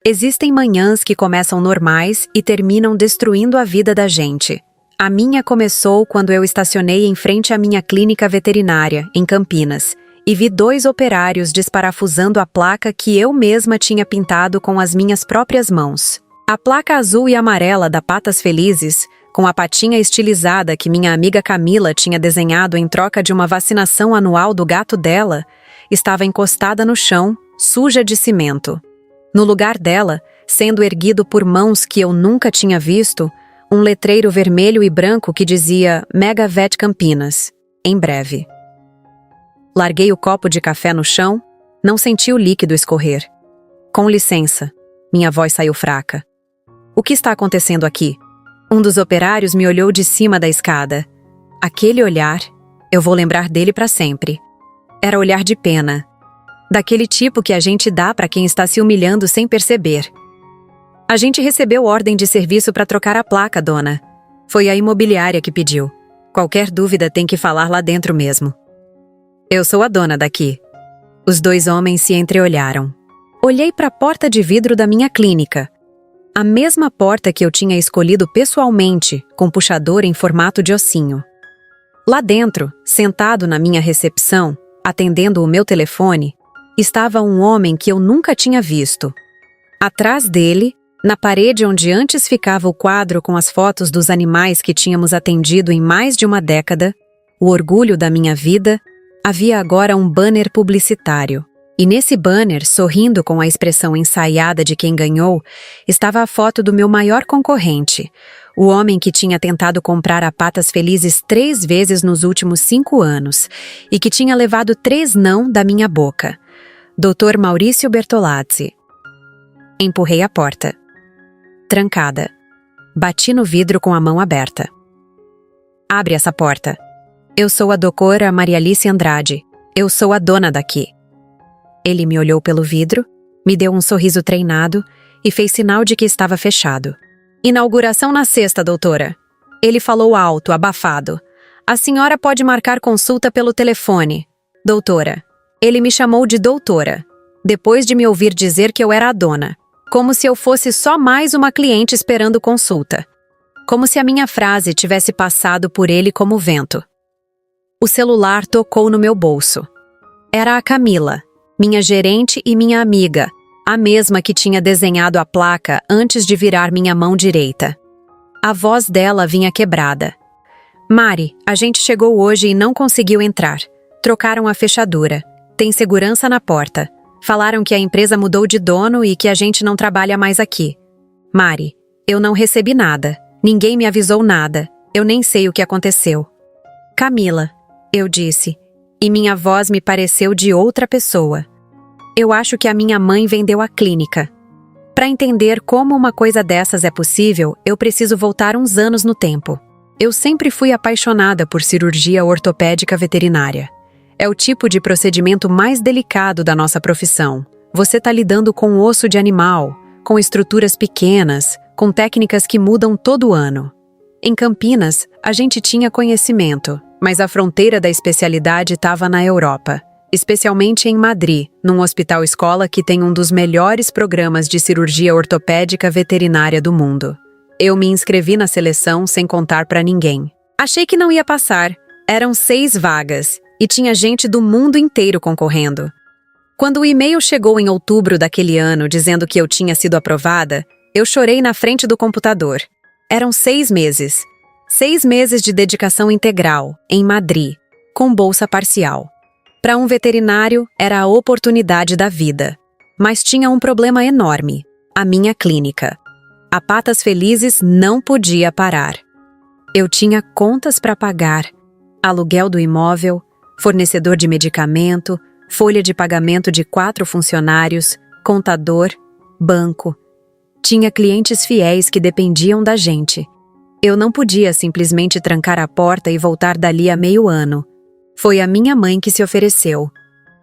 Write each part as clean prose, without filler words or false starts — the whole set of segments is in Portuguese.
Existem manhãs que começam normais e terminam destruindo a vida da gente. A minha começou quando eu estacionei em frente à minha clínica veterinária, em Campinas, e vi 2 operários desparafusando a placa que eu mesma tinha pintado com as minhas próprias mãos. A placa azul e amarela da Patas Felizes, com a patinha estilizada que minha amiga Camila tinha desenhado em troca de uma vacinação anual do gato dela, estava encostada no chão, suja de cimento. No lugar dela, sendo erguido por mãos que eu nunca tinha visto, um letreiro vermelho e branco que dizia Mega Vet Campinas, em breve. Larguei o copo de café no chão, não senti o líquido escorrer. Com licença, minha voz saiu fraca. O que está acontecendo aqui? Um dos operários me olhou de cima da escada. Aquele olhar, eu vou lembrar dele para sempre. Era olhar de pena. Daquele tipo que a gente dá para quem está se humilhando sem perceber. A gente recebeu ordem de serviço para trocar a placa, dona. Foi a imobiliária que pediu. Qualquer dúvida tem que falar lá dentro mesmo. Eu sou a dona daqui. Os 2 homens se entreolharam. Olhei para a porta de vidro da minha clínica. A mesma porta que eu tinha escolhido pessoalmente, com puxador em formato de ossinho. Lá dentro, sentado na minha recepção, atendendo o meu telefone, estava um homem que eu nunca tinha visto. Atrás dele, na parede onde antes ficava o quadro com as fotos dos animais que tínhamos atendido em mais de uma década, o orgulho da minha vida, havia agora um banner publicitário. E nesse banner, sorrindo com a expressão ensaiada de quem ganhou, estava a foto do meu maior concorrente, o homem que tinha tentado comprar a Patas Felizes 3 vezes nos últimos 5 anos e que tinha levado 3 não da minha boca. Dr. Maurício Bertolazzi. Empurrei a porta. Trancada. Bati no vidro com a mão aberta. Abre essa porta. Eu sou a doutora Maria Alice Andrade. Eu sou a dona daqui. Ele me olhou pelo vidro, me deu um sorriso treinado e fez sinal de que estava fechado. Inauguração na sexta, doutora. Ele falou alto, abafado. A senhora pode marcar consulta pelo telefone. Doutora. Ele me chamou de doutora, depois de me ouvir dizer que eu era a dona, como se eu fosse só mais uma cliente esperando consulta. Como se a minha frase tivesse passado por ele como vento. O celular tocou no meu bolso. Era a Camila, minha gerente e minha amiga, a mesma que tinha desenhado a placa antes de virar minha mão direita. A voz dela vinha quebrada. Mari, a gente chegou hoje e não conseguiu entrar. Trocaram a fechadura. Tem segurança na porta. Falaram que a empresa mudou de dono e que a gente não trabalha mais aqui. Mari, eu não recebi nada. Ninguém me avisou nada. Eu nem sei o que aconteceu. Camila, eu disse, e minha voz me pareceu de outra pessoa. Eu acho que a minha mãe vendeu a clínica. Para entender como uma coisa dessas é possível, eu preciso voltar uns anos no tempo. Eu sempre fui apaixonada por cirurgia ortopédica veterinária. É o tipo de procedimento mais delicado da nossa profissão. Você está lidando com osso de animal, com estruturas pequenas, com técnicas que mudam todo ano. Em Campinas, a gente tinha conhecimento, mas a fronteira da especialidade estava na Europa, especialmente em Madrid, num hospital-escola que tem um dos melhores programas de cirurgia ortopédica veterinária do mundo. Eu me inscrevi na seleção sem contar para ninguém. Achei que não ia passar. Eram 6 vagas. E tinha gente do mundo inteiro concorrendo. Quando o e-mail chegou em outubro daquele ano dizendo que eu tinha sido aprovada, eu chorei na frente do computador. Eram 6 meses. 6 meses de dedicação integral, em Madrid, com bolsa parcial. Para um veterinário, era a oportunidade da vida. Mas tinha um problema enorme: a minha clínica. A Patas Felizes não podia parar. Eu tinha contas para pagar, aluguel do imóvel, fornecedor de medicamento, folha de pagamento de 4 funcionários, contador, banco. Tinha clientes fiéis que dependiam da gente. Eu não podia simplesmente trancar a porta e voltar dali a meio ano. Foi a minha mãe que se ofereceu.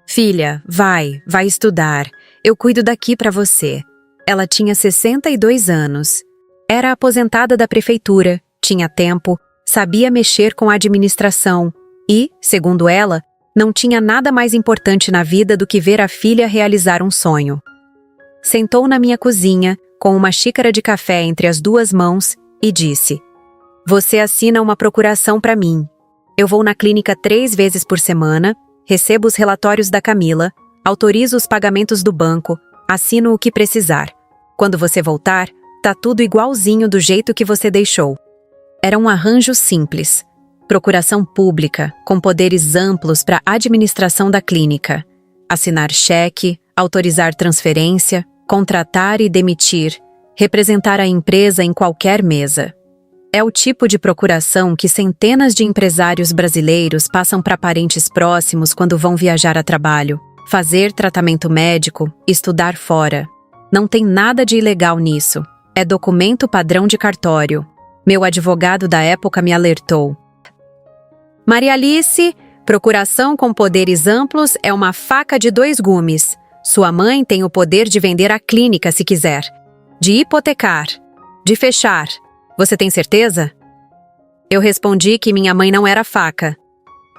Filha, vai estudar. Eu cuido daqui para você. Ela tinha 62 anos. Era aposentada da prefeitura, tinha tempo, sabia mexer com a administração. E, segundo ela, não tinha nada mais importante na vida do que ver a filha realizar um sonho. Sentou na minha cozinha, com uma xícara de café entre as duas mãos, e disse: "Você assina uma procuração para mim. Eu vou na clínica 3 vezes por semana, recebo os relatórios da Camila, autorizo os pagamentos do banco, assino o que precisar. Quando você voltar, tá tudo igualzinho do jeito que você deixou." Era um arranjo simples. Procuração pública, com poderes amplos para a administração da clínica. Assinar cheque, autorizar transferência, contratar e demitir, representar a empresa em qualquer mesa. É o tipo de procuração que centenas de empresários brasileiros passam para parentes próximos quando vão viajar a trabalho, fazer tratamento médico, estudar fora. Não tem nada de ilegal nisso. É documento padrão de cartório. Meu advogado da época me alertou. "Maria Alice, procuração com poderes amplos é uma faca de 2 gumes. Sua mãe tem o poder de vender a clínica se quiser, de hipotecar, de fechar. Você tem certeza?" Eu respondi que minha mãe não era faca.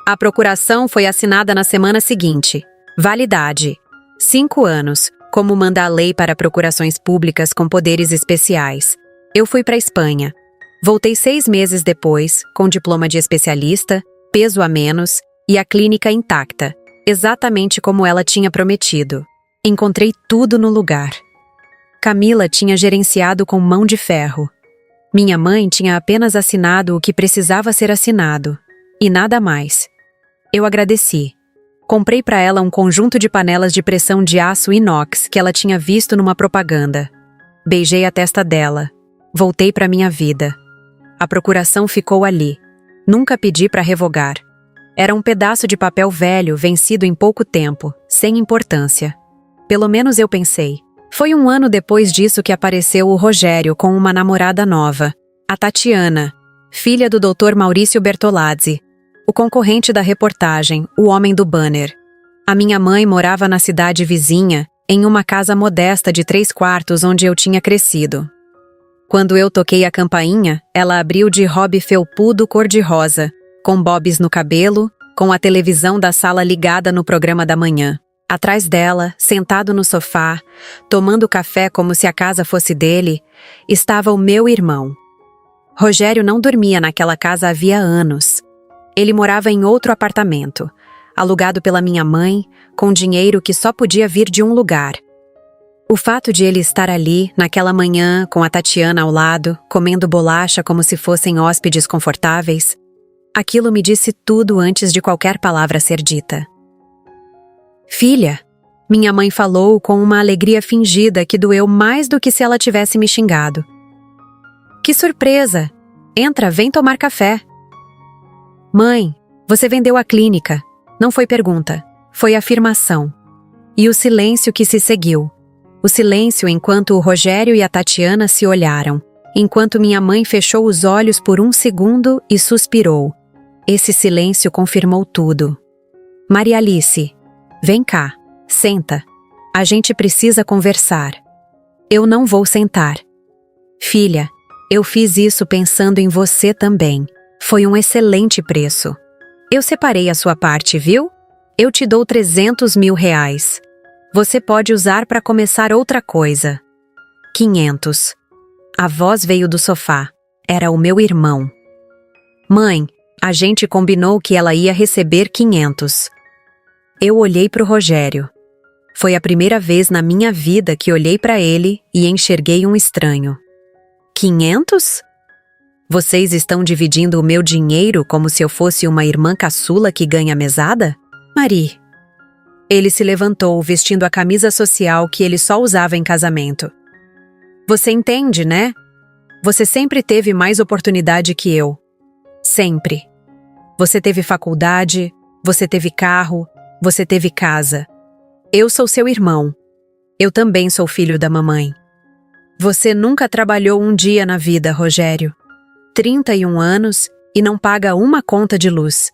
A procuração foi assinada na semana seguinte. Validade: 5 anos, como manda a lei para procurações públicas com poderes especiais. Eu fui para a Espanha. Voltei 6 meses depois, com diploma de especialista, peso a menos e a clínica intacta, exatamente como ela tinha prometido. Encontrei tudo no lugar. Camila tinha gerenciado com mão de ferro. Minha mãe tinha apenas assinado o que precisava ser assinado, e nada mais. Eu agradeci. Comprei para ela um conjunto de panelas de pressão de aço inox que ela tinha visto numa propaganda. Beijei a testa dela. Voltei para minha vida. A procuração ficou ali. Nunca pedi para revogar. Era um pedaço de papel velho vencido em pouco tempo, sem importância. Pelo menos eu pensei. Foi 1 ano depois disso que apareceu o Rogério com uma namorada nova, a Tatiana, filha do Dr. Maurício Bertolazzi, o concorrente da reportagem, o homem do banner. A minha mãe morava na cidade vizinha, em uma casa modesta de 3 quartos onde eu tinha crescido. Quando eu toquei a campainha, ela abriu de hobby felpudo cor-de-rosa, com bobs no cabelo, com a televisão da sala ligada no programa da manhã. Atrás dela, sentado no sofá, tomando café como se a casa fosse dele, estava o meu irmão. Rogério não dormia naquela casa havia anos. Ele morava em outro apartamento, alugado pela minha mãe, com dinheiro que só podia vir de um lugar. O fato de ele estar ali, naquela manhã, com a Tatiana ao lado, comendo bolacha como se fossem hóspedes confortáveis, aquilo me disse tudo antes de qualquer palavra ser dita. "Filha", minha mãe falou com uma alegria fingida que doeu mais do que se ela tivesse me xingado. "Que surpresa! Entra, vem tomar café." "Mãe, você vendeu a clínica." Não foi pergunta, foi afirmação. E o silêncio que se seguiu. O silêncio enquanto o Rogério e a Tatiana se olharam, enquanto minha mãe fechou os olhos por 1 segundo e suspirou. Esse silêncio confirmou tudo. "Maria Alice, vem cá, senta. A gente precisa conversar." "Eu não vou sentar." "Filha, eu fiz isso pensando em você também. Foi um excelente preço. Eu separei a sua parte, viu? Eu te dou 300 mil reais. Você pode usar para começar outra coisa." 500. A voz veio do sofá. Era o meu irmão. "Mãe, a gente combinou que ela ia receber 500. Eu olhei para o Rogério. Foi a primeira vez na minha vida que olhei para ele e enxerguei um estranho. 500? Vocês estão dividindo o meu dinheiro como se eu fosse uma irmã caçula que ganha mesada? Mari." Ele se levantou, vestindo a camisa social que ele só usava em casamento. "Você entende, né? Você sempre teve mais oportunidade que eu. Sempre. Você teve faculdade, você teve carro, você teve casa. Eu sou seu irmão. Eu também sou filho da mamãe. Você nunca trabalhou um dia na vida, Rogério. 31 anos e não paga uma conta de luz.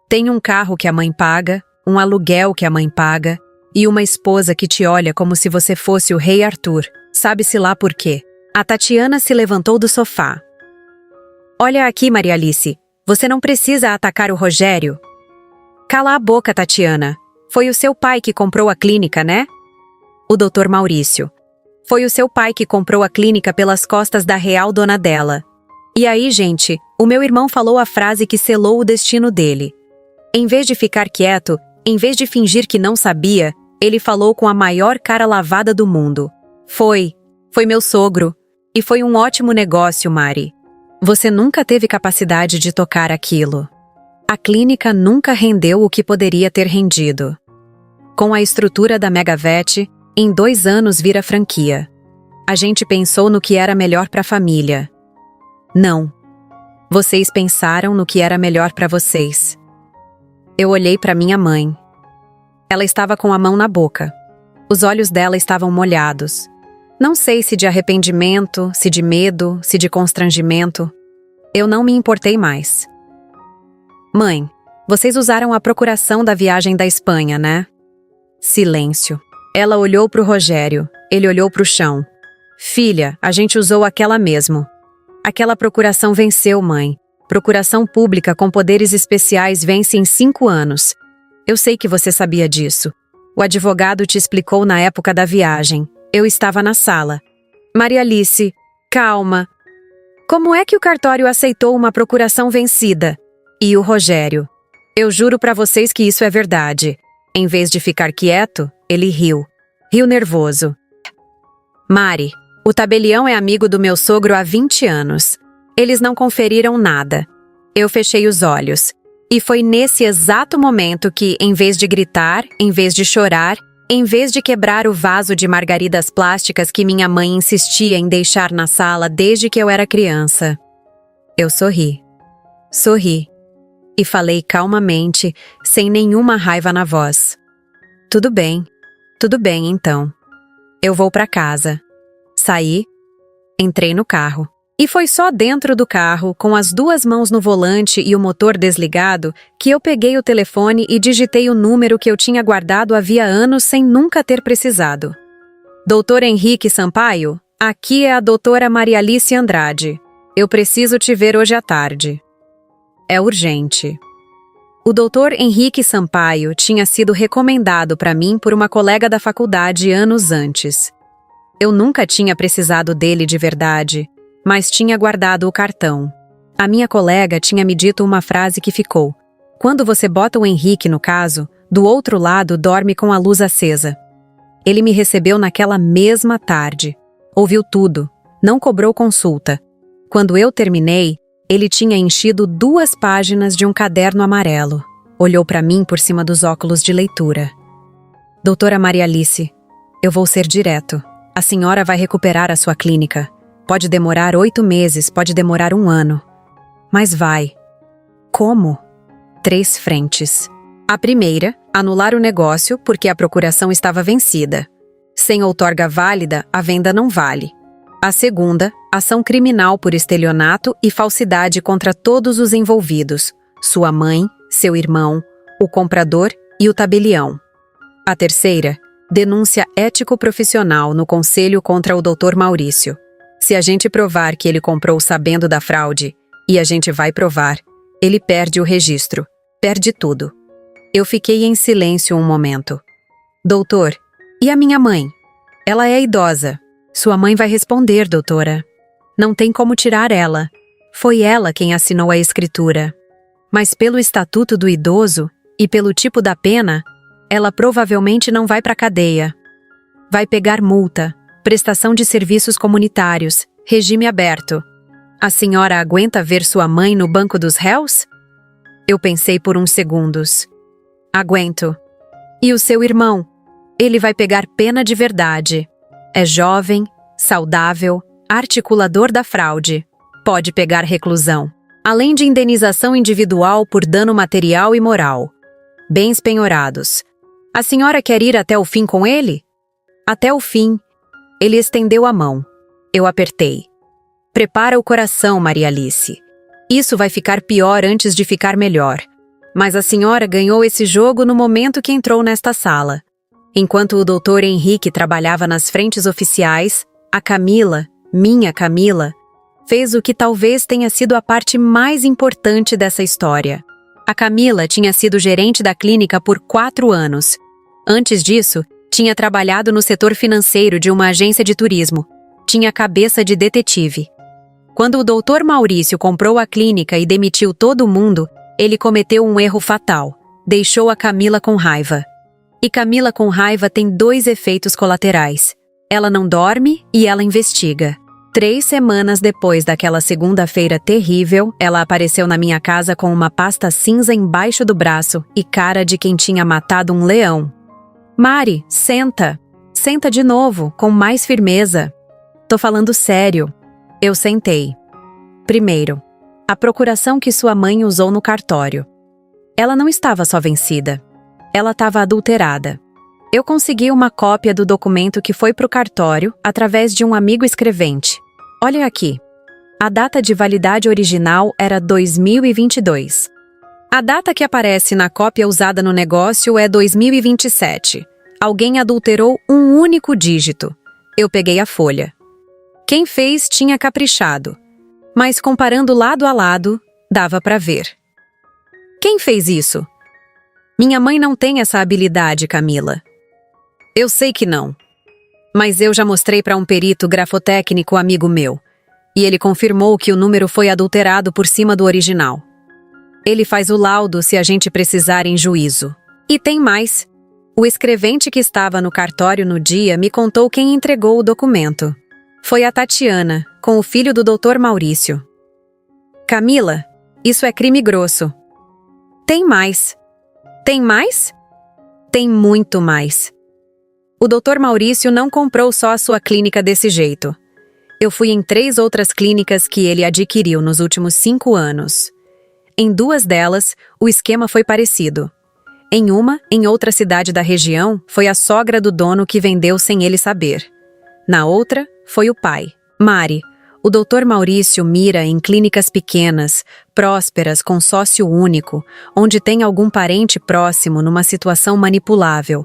Tem um carro que a mãe paga, um aluguel que a mãe paga e uma esposa que te olha como se você fosse o rei Arthur. Sabe-se lá por quê." A Tatiana se levantou do sofá. "Olha aqui, Maria Alice. Você não precisa atacar o Rogério." "Cala a boca, Tatiana. Foi o seu pai que comprou a clínica, né?" "O Dr. Maurício. Foi o seu pai que comprou a clínica pelas costas da real dona dela. E aí, gente, o meu irmão falou a frase que selou o destino dele. Em vez de ficar quieto, em vez de fingir que não sabia, ele falou com a maior cara lavada do mundo. Foi meu sogro. E foi um ótimo negócio, Mari. Você nunca teve capacidade de tocar aquilo. A clínica nunca rendeu o que poderia ter rendido. Com a estrutura da Megavet, em 2 anos vira franquia. A gente pensou no que era melhor para a família. Não. Vocês pensaram no que era melhor para vocês. Eu olhei para minha mãe. Ela estava com a mão na boca. Os olhos dela estavam molhados. Não sei se de arrependimento, se de medo, se de constrangimento. Eu não me importei mais. Mãe, vocês usaram a procuração da viagem da Espanha, né? Silêncio. Ela olhou para o Rogério. Ele olhou para o chão. Filha, a gente usou aquela mesmo. Aquela procuração venceu, mãe. Procuração pública com poderes especiais vence em 5 anos. Eu sei que você sabia disso. O advogado te explicou na época da viagem. Eu estava na sala. Maria Alice, calma. Como é que o cartório aceitou uma procuração vencida? E o Rogério? Eu juro pra vocês que isso é verdade. Em vez de ficar quieto, ele riu. Riu nervoso. Mari, o tabelião é amigo do meu sogro há 20 anos. Eles não conferiram nada. Eu fechei os olhos. E foi nesse exato momento que, em vez de gritar, em vez de chorar, em vez de quebrar o vaso de margaridas plásticas que minha mãe insistia em deixar na sala desde que eu era criança, eu sorri. Sorri. E falei calmamente, sem nenhuma raiva na voz. Tudo bem então. Eu vou para casa. Saí, entrei no carro. E foi só dentro do carro, com as 2 mãos no volante e o motor desligado, que eu peguei o telefone e digitei o número que eu tinha guardado havia anos sem nunca ter precisado. Doutor Henrique Sampaio, aqui é a doutora Maria Alice Andrade. Eu preciso te ver hoje à tarde. É urgente. O doutor Henrique Sampaio tinha sido recomendado para mim por uma colega da faculdade anos antes. Eu nunca tinha precisado dele de verdade, mas tinha guardado o cartão. A minha colega tinha me dito uma frase que ficou: quando você bota o Henrique no caso, do outro lado dorme com a luz acesa. Ele me recebeu naquela mesma tarde. Ouviu tudo, não cobrou consulta. Quando eu terminei, ele tinha enchido 2 páginas de um caderno amarelo. Olhou para mim por cima dos óculos de leitura. Doutora Maria Alice, eu vou ser direto. A senhora vai recuperar a sua clínica. Pode demorar 8 meses, pode demorar 1 ano. Mas vai. Como? 3 frentes. A primeira, anular o negócio porque a procuração estava vencida. Sem outorga válida, a venda não vale. A segunda, ação criminal por estelionato e falsidade contra todos os envolvidos, sua mãe, seu irmão, o comprador e o tabelião. A terceira, denúncia ético-profissional no conselho contra o Dr. Maurício. Se a gente provar que ele comprou sabendo da fraude, e a gente vai provar, ele perde o registro, perde tudo. Eu fiquei em silêncio um momento. Doutor, e a minha mãe? Ela é idosa. Sua mãe vai responder, doutora. Não tem como tirar ela. Foi ela quem assinou a escritura. Mas pelo estatuto do idoso e pelo tipo da pena, ela provavelmente não vai para a cadeia. Vai pegar multa, prestação de serviços comunitários, regime aberto. A senhora aguenta ver sua mãe no banco dos réus? Eu pensei por uns segundos. Aguento. E o seu irmão? Ele vai pegar pena de verdade. É jovem, saudável, articulador da fraude. Pode pegar reclusão. Além de indenização individual por dano material e moral. Bens penhorados. A senhora quer ir até o fim com ele? Até o fim. Ele estendeu a mão. Eu apertei. Prepara o coração, Maria Alice. Isso vai ficar pior antes de ficar melhor. Mas a senhora ganhou esse jogo no momento que entrou nesta sala. Enquanto o doutor Henrique trabalhava nas frentes oficiais, a Camila, minha Camila, fez o que talvez tenha sido a parte mais importante dessa história. A Camila tinha sido gerente da clínica por 4 anos. Antes disso, Tinha trabalhado no setor financeiro de uma agência de turismo. Tinha cabeça de detetive. Quando o Dr. Maurício comprou a clínica e demitiu todo mundo, ele cometeu um erro fatal. Deixou a Camila com raiva. E Camila com raiva tem 2 efeitos colaterais. Ela não dorme e ela investiga. 3 semanas depois daquela segunda-feira terrível, ela apareceu na minha casa com uma pasta cinza embaixo do braço e cara de quem tinha matado um leão. Mari, senta. Senta de novo, com mais firmeza. Tô falando sério. Eu sentei. Primeiro, a procuração que sua mãe usou no cartório. Ela não estava só vencida. Ela estava adulterada. Eu consegui uma cópia do documento que foi pro cartório através de um amigo escrevente. Olha aqui. A data de validade original era 2022. A data que aparece na cópia usada no negócio é 2027. Alguém adulterou um único dígito. Eu peguei a folha. Quem fez tinha caprichado. Mas comparando lado a lado, dava para ver. Quem fez isso? Minha mãe não tem essa habilidade, Camila. Eu sei que não. Mas eu já mostrei para um perito grafotécnico amigo meu. E ele confirmou que o número foi adulterado por cima do original. Ele faz o laudo se a gente precisar em juízo. E tem mais. O escrevente que estava no cartório no dia me contou quem entregou o documento. Foi a Tatiana, com o filho do Dr. Maurício. Camila, isso é crime grosso. Tem mais. Tem mais? Tem muito mais. O Dr. Maurício não comprou só a sua clínica desse jeito. Eu fui em 3 outras clínicas que ele adquiriu nos últimos 5 anos. Em 2 delas, o esquema foi parecido. Em uma, em outra cidade da região, foi a sogra do dono que vendeu sem ele saber. Na outra, foi o pai, Mari. O Dr. Maurício mira em clínicas pequenas, prósperas, com sócio único, onde tem algum parente próximo numa situação manipulável.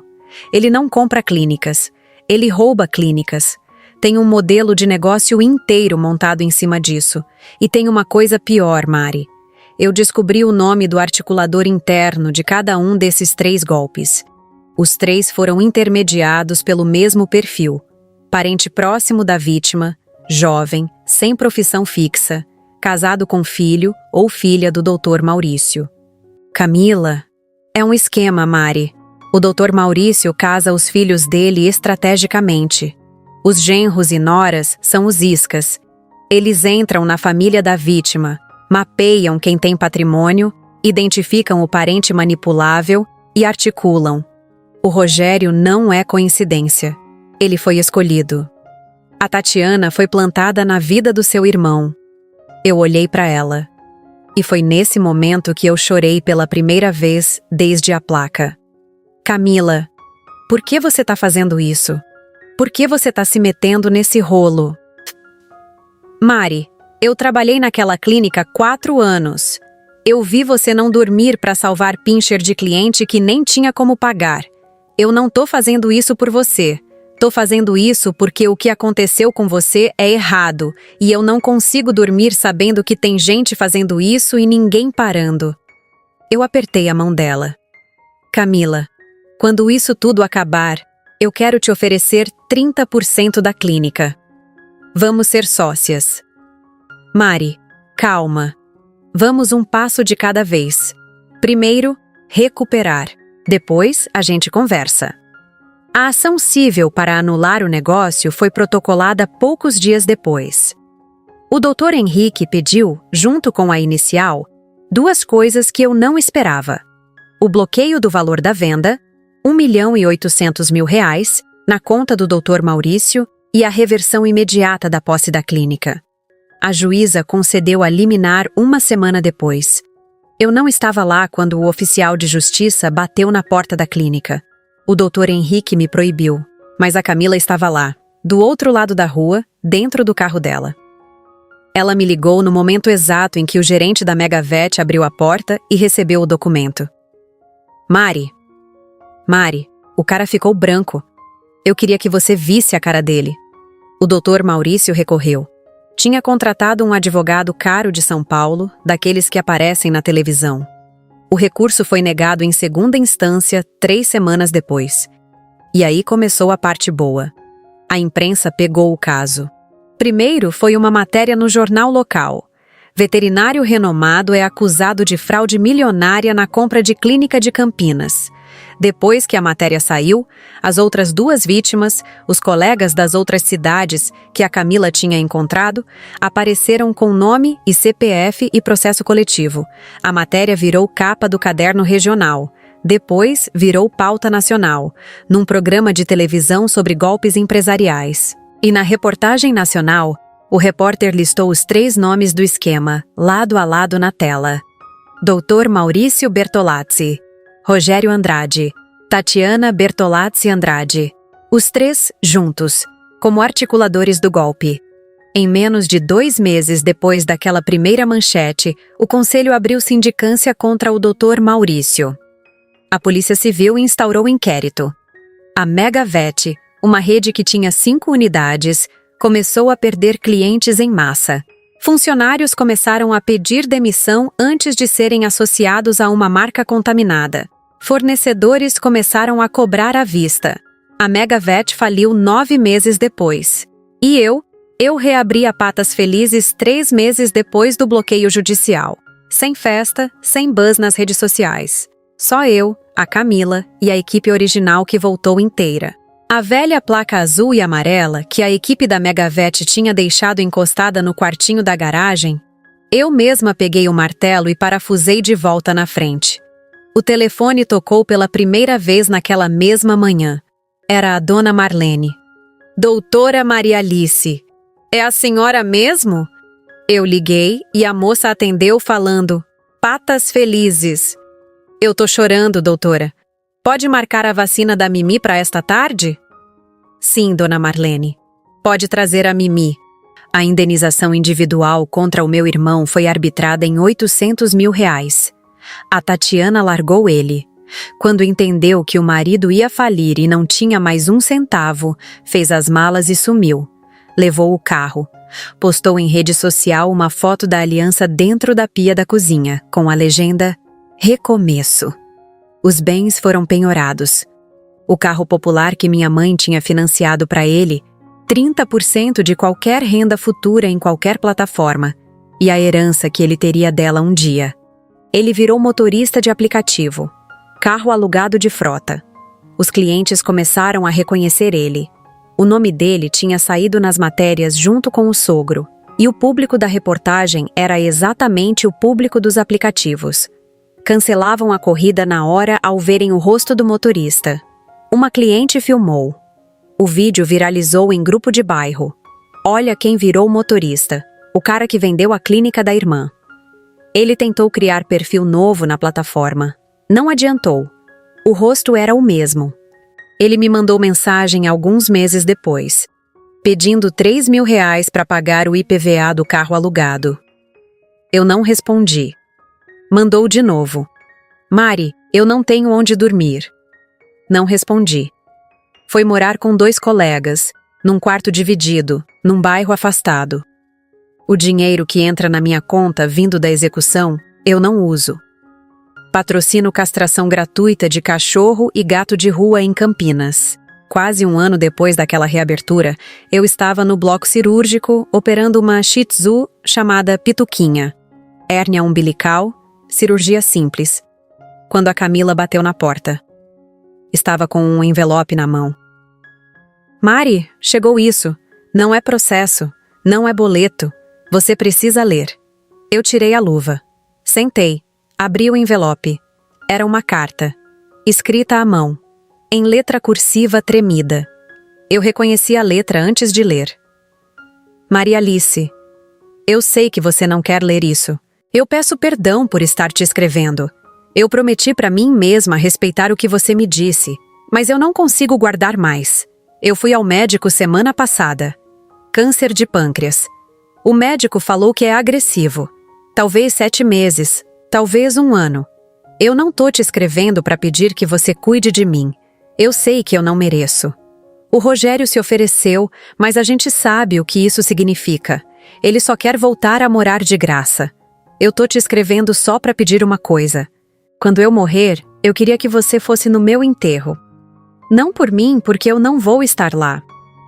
Ele não compra clínicas, ele rouba clínicas. Tem um modelo de negócio inteiro montado em cima disso. E tem uma coisa pior, Mari. Eu descobri o nome do articulador interno de cada um desses 3 golpes. Os 3 foram intermediados pelo mesmo perfil. Parente próximo da vítima, jovem, sem profissão fixa, casado com filho ou filha do Dr. Maurício. Camila, é um esquema, Mari. O Dr. Maurício casa os filhos dele estrategicamente. Os genros e noras são os iscas. Eles entram na família da vítima, mapeiam quem tem patrimônio, identificam o parente manipulável e articulam. O Rogério não é coincidência. Ele foi escolhido. A Tatiana foi plantada na vida do seu irmão. Eu olhei para ela. E foi nesse momento que eu chorei pela primeira vez desde a placa. Camila, por que você tá fazendo isso? Por que você tá se metendo nesse rolo? Mari, eu trabalhei naquela clínica 4 anos. Eu vi você não dormir para salvar pincher de cliente que nem tinha como pagar. Eu não tô fazendo isso por você. Tô fazendo isso porque o que aconteceu com você é errado e eu não consigo dormir sabendo que tem gente fazendo isso e ninguém parando. Eu apertei a mão dela. Camila, quando isso tudo acabar, eu quero te oferecer 30% da clínica. Vamos ser sócias. Mari, calma. Vamos um passo de cada vez. Primeiro, recuperar. Depois, a gente conversa. A ação civil para anular o negócio foi protocolada poucos dias depois. O Dr. Henrique pediu, junto com a inicial, 2 coisas que eu não esperava. O bloqueio do valor da venda, R$1.800.000, na conta do Dr. Maurício e a reversão imediata da posse da clínica. A juíza concedeu a liminar 1 semana depois. Eu não estava lá quando o oficial de justiça bateu na porta da clínica. O Dr. Henrique me proibiu, mas a Camila estava lá, do outro lado da rua, dentro do carro dela. Ela me ligou no momento exato em que o gerente da Megavet abriu a porta e recebeu o documento. Mari, o cara ficou branco. Eu queria que você visse a cara dele. O Dr. Maurício recorreu. Tinha contratado um advogado caro de São Paulo, daqueles que aparecem na televisão. O recurso foi negado em segunda instância 3 semanas depois. E aí começou a parte boa. A imprensa pegou o caso. Primeiro foi uma matéria no jornal local. Veterinário renomado é acusado de fraude milionária na compra de clínica de Campinas. Depois que a matéria saiu, as outras 2 vítimas, os colegas das outras cidades que a Camila tinha encontrado, apareceram com nome e CPF e processo coletivo. A matéria virou capa do caderno regional. Depois, virou pauta nacional, num programa de televisão sobre golpes empresariais. E na reportagem nacional, o repórter listou os 3 nomes do esquema, lado a lado na tela. Dr. Maurício Bertolazzi, Rogério Andrade, Tatiana Bertolazzi Andrade. Os 3 juntos, como articuladores do golpe. Em menos de 2 meses depois daquela primeira manchete, o Conselho abriu sindicância contra o Dr. Maurício. A Polícia Civil instaurou inquérito. A Megavet, uma rede que tinha 5 unidades, começou a perder clientes em massa. Funcionários começaram a pedir demissão antes de serem associados a uma marca contaminada. Fornecedores começaram a cobrar à vista. A Megavet faliu 9 meses depois. E eu reabri a Patas Felizes 3 meses depois do bloqueio judicial. Sem festa, sem buzz nas redes sociais. Só eu, a Camila e a equipe original que voltou inteira. A velha placa azul e amarela que a equipe da Megavet tinha deixado encostada no quartinho da garagem, eu mesma peguei o martelo e parafusei de volta na frente. O telefone tocou pela primeira vez naquela mesma manhã. Era a dona Marlene. Doutora Maria Alice. É a senhora mesmo? Eu liguei e a moça atendeu falando, Patas Felizes. Eu tô chorando, doutora. Pode marcar a vacina da Mimi para esta tarde? Sim, dona Marlene. Pode trazer a Mimi. A indenização individual contra o meu irmão foi arbitrada em R$800 mil. A Tatiana largou ele. Quando entendeu que o marido ia falir e não tinha mais 1 centavo, fez as malas e sumiu. Levou o carro. Postou em rede social uma foto da aliança dentro da pia da cozinha, com a legenda Recomeço. Os bens foram penhorados. O carro popular que minha mãe tinha financiado para ele, 30% de qualquer renda futura em qualquer plataforma, e a herança que ele teria dela um dia. Ele virou motorista de aplicativo, carro alugado de frota. Os clientes começaram a reconhecer ele. O nome dele tinha saído nas matérias junto com o sogro, e o público da reportagem era exatamente o público dos aplicativos. Cancelavam a corrida na hora ao verem o rosto do motorista. Uma cliente filmou. O vídeo viralizou em grupo de bairro. Olha quem virou motorista, o cara que vendeu a clínica da irmã. Ele tentou criar perfil novo na plataforma. Não adiantou. O rosto era o mesmo. Ele me mandou mensagem alguns meses depois, pedindo R$3 mil para pagar o IPVA do carro alugado. Eu não respondi. Mandou de novo. Mari, eu não tenho onde dormir. Não respondi. Foi morar com 2 colegas, num quarto dividido, num bairro afastado. O dinheiro que entra na minha conta vindo da execução, eu não uso. Patrocino castração gratuita de cachorro e gato de rua em Campinas. Quase 1 ano depois daquela reabertura, eu estava no bloco cirúrgico operando uma Shih Tzu chamada Pituquinha. Hérnia umbilical, cirurgia simples. Quando a Camila bateu na porta. Estava com um envelope na mão. Mari, chegou isso. Não é processo. Não é boleto. Você precisa ler. Eu tirei a luva. Sentei. Abri o envelope. Era uma carta. Escrita à mão. Em letra cursiva tremida. Eu reconheci a letra antes de ler. Maria Alice. Eu sei que você não quer ler isso. Eu peço perdão por estar te escrevendo. Eu prometi para mim mesma respeitar o que você me disse, mas eu não consigo guardar mais. Eu fui ao médico semana passada. Câncer de pâncreas. O médico falou que é agressivo. Talvez 7 meses, talvez 1 ano. Eu não tô te escrevendo para pedir que você cuide de mim. Eu sei que eu não mereço. O Rogério se ofereceu, mas a gente sabe o que isso significa. Ele só quer voltar a morar de graça. Eu tô te escrevendo só para pedir uma coisa. Quando eu morrer, eu queria que você fosse no meu enterro. Não por mim, porque eu não vou estar lá.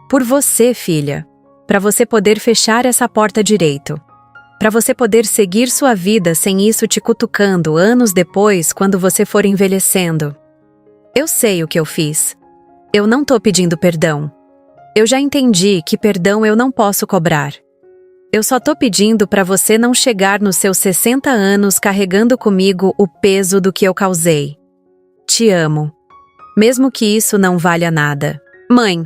Por você, filha. Para você poder fechar essa porta direito. Para você poder seguir sua vida sem isso te cutucando anos depois, quando você for envelhecendo. Eu sei o que eu fiz. Eu não tô pedindo perdão. Eu já entendi que perdão eu não posso cobrar. Eu só tô pedindo para você não chegar nos seus 60 anos carregando comigo o peso do que eu causei. Te amo. Mesmo que isso não valha nada. Mãe.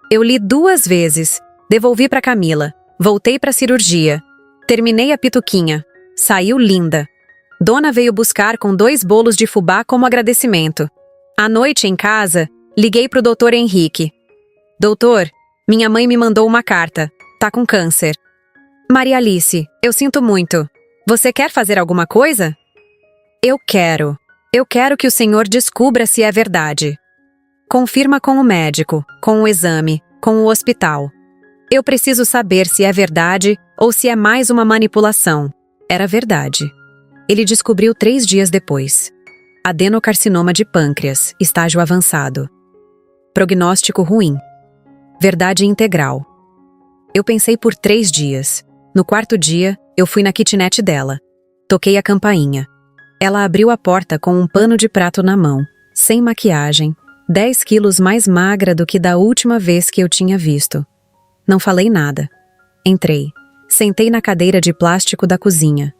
Eu li 2 vezes. Devolvi para Camila. Voltei para a cirurgia. Terminei a pituquinha. Saiu linda. Dona veio buscar com 2 bolos de fubá como agradecimento. À noite, em casa, liguei pro Dr. Henrique. Doutor, minha mãe me mandou uma carta. Tá com câncer. Maria Alice, eu sinto muito. Você quer fazer alguma coisa? Eu quero. Eu quero que o senhor descubra se é verdade. Confirma com o médico, com o exame, com o hospital. Eu preciso saber se é verdade ou se é mais uma manipulação. Era verdade. Ele descobriu 3 dias depois. Adenocarcinoma de pâncreas, estágio avançado. Prognóstico ruim. Verdade integral. Eu pensei por 3 dias. No 4º dia, eu fui na kitnet dela. Toquei a campainha. Ela abriu a porta com um pano de prato na mão, sem maquiagem, 10 quilos mais magra do que da última vez que eu tinha visto. Não falei nada. Entrei. Sentei na cadeira de plástico da cozinha.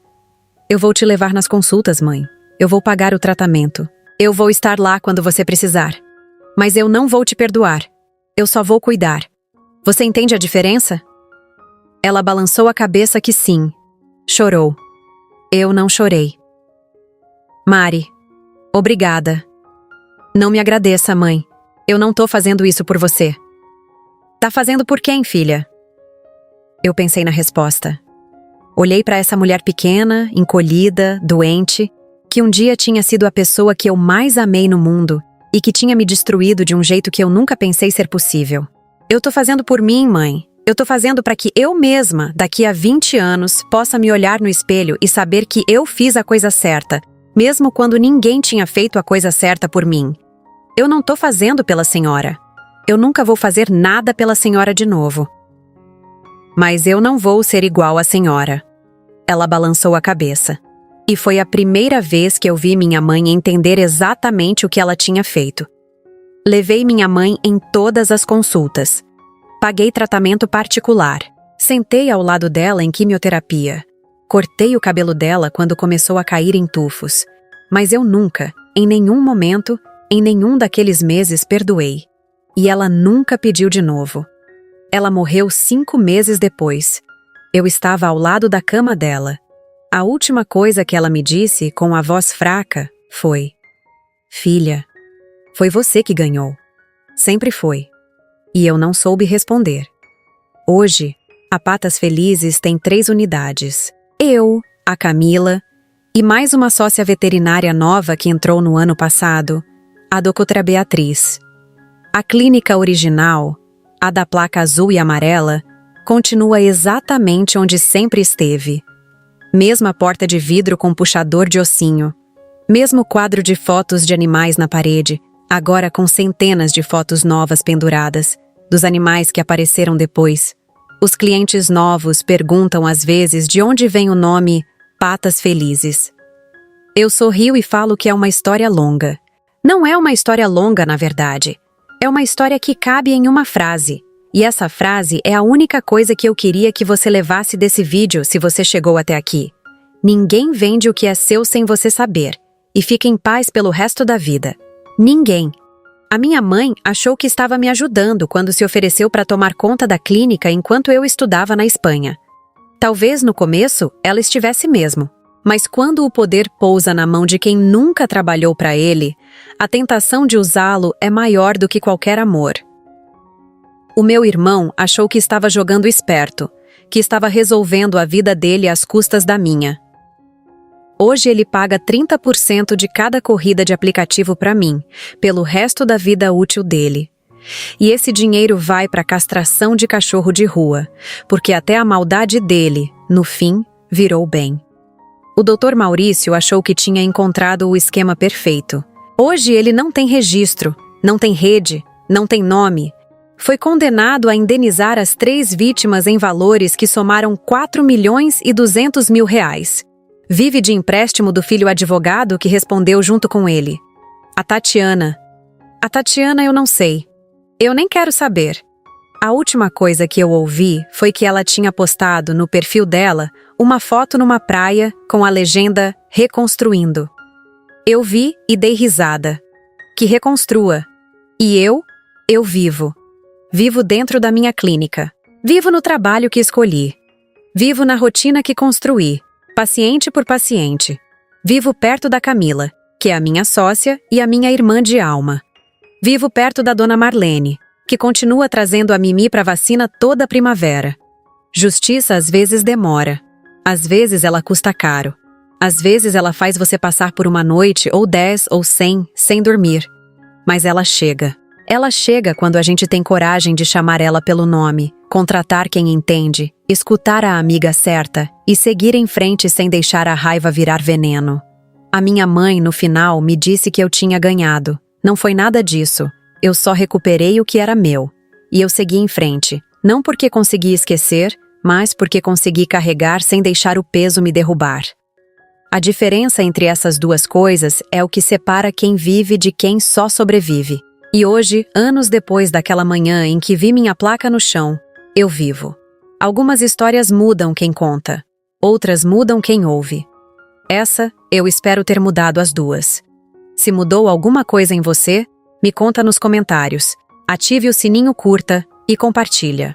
Eu vou te levar nas consultas, mãe. Eu vou pagar o tratamento. Eu vou estar lá quando você precisar. Mas eu não vou te perdoar. Eu só vou cuidar. Você entende a diferença? Ela balançou a cabeça que sim. Chorou. Eu não chorei. Mari, obrigada. Não me agradeça, mãe. Eu não tô fazendo isso por você. Tá fazendo por quem, filha? Eu pensei na resposta. Olhei para essa mulher pequena, encolhida, doente, que um dia tinha sido a pessoa que eu mais amei no mundo e que tinha me destruído de um jeito que eu nunca pensei ser possível. Eu tô fazendo por mim, mãe. Eu tô fazendo para que eu mesma, daqui a 20 anos, possa me olhar no espelho e saber que eu fiz a coisa certa, mesmo quando ninguém tinha feito a coisa certa por mim. Eu não tô fazendo pela senhora. Eu nunca vou fazer nada pela senhora de novo. Mas eu não vou ser igual à senhora. Ela balançou a cabeça. E foi a primeira vez que eu vi minha mãe entender exatamente o que ela tinha feito. Levei minha mãe em todas as consultas. Paguei tratamento particular. Sentei ao lado dela em quimioterapia. Cortei o cabelo dela quando começou a cair em tufos. Mas eu nunca, em nenhum momento, em nenhum daqueles meses perdoei. E ela nunca pediu de novo. Ela morreu 5 meses depois. Eu estava ao lado da cama dela. A última coisa que ela me disse, com a voz fraca, foi: Filha, foi você que ganhou. Sempre foi. E eu não soube responder. Hoje, a Patas Felizes tem 3 unidades. Eu, a Camila, e mais uma sócia veterinária nova que entrou no ano passado, a doutora Beatriz. A clínica original, a da placa azul e amarela, continua exatamente onde sempre esteve. Mesma porta de vidro com puxador de ossinho. Mesmo quadro de fotos de animais na parede, agora com centenas de fotos novas penduradas, dos animais que apareceram depois. Os clientes novos perguntam às vezes de onde vem o nome Patas Felizes. Eu sorrio e falo que é uma história longa. Não é uma história longa, na verdade. É uma história que cabe em uma frase. E essa frase é a única coisa que eu queria que você levasse desse vídeo se você chegou até aqui. Ninguém vende o que é seu sem você saber. E fica em paz pelo resto da vida. Ninguém. A minha mãe achou que estava me ajudando quando se ofereceu para tomar conta da clínica enquanto eu estudava na Espanha. Talvez no começo ela estivesse mesmo. Mas quando o poder pousa na mão de quem nunca trabalhou para ele, a tentação de usá-lo é maior do que qualquer amor. O meu irmão achou que estava jogando esperto, que estava resolvendo a vida dele às custas da minha. Hoje ele paga 30% de cada corrida de aplicativo para mim, pelo resto da vida útil dele. E esse dinheiro vai para a castração de cachorro de rua, porque até a maldade dele, no fim, virou bem. O Dr. Maurício achou que tinha encontrado o esquema perfeito. Hoje ele não tem registro, não tem rede, não tem nome. Foi condenado a indenizar as 3 vítimas em valores que somaram 4.200.000 reais. Vive de empréstimo do filho advogado que respondeu junto com ele. A Tatiana eu não sei. Eu nem quero saber. A última coisa que eu ouvi foi que ela tinha postado no perfil dela uma foto numa praia com a legenda Reconstruindo. Eu vi e dei risada. Que reconstrua. E eu vivo. Vivo dentro da minha clínica. Vivo no trabalho que escolhi. Vivo na rotina que construí, paciente por paciente. Vivo perto da Camila, que é a minha sócia e a minha irmã de alma. Vivo perto da dona Marlene, que continua trazendo a Mimi para vacina toda a primavera. Justiça às vezes demora. Às vezes ela custa caro. Às vezes ela faz você passar por uma noite ou 10 ou 100 sem dormir. Mas ela chega. Ela chega quando a gente tem coragem de chamar ela pelo nome, contratar quem entende, escutar a amiga certa e seguir em frente sem deixar a raiva virar veneno. A minha mãe, no final, me disse que eu tinha ganhado. Não foi nada disso. Eu só recuperei o que era meu. E eu segui em frente, não porque consegui esquecer, mas porque consegui carregar sem deixar o peso me derrubar. A diferença entre essas duas coisas é o que separa quem vive de quem só sobrevive. E hoje, anos depois daquela manhã em que vi minha placa no chão, eu vivo. Algumas histórias mudam quem conta, outras mudam quem ouve. Essa, eu espero ter mudado as duas. Se mudou alguma coisa em você, me conta nos comentários. Ative o sininho, curta e compartilha.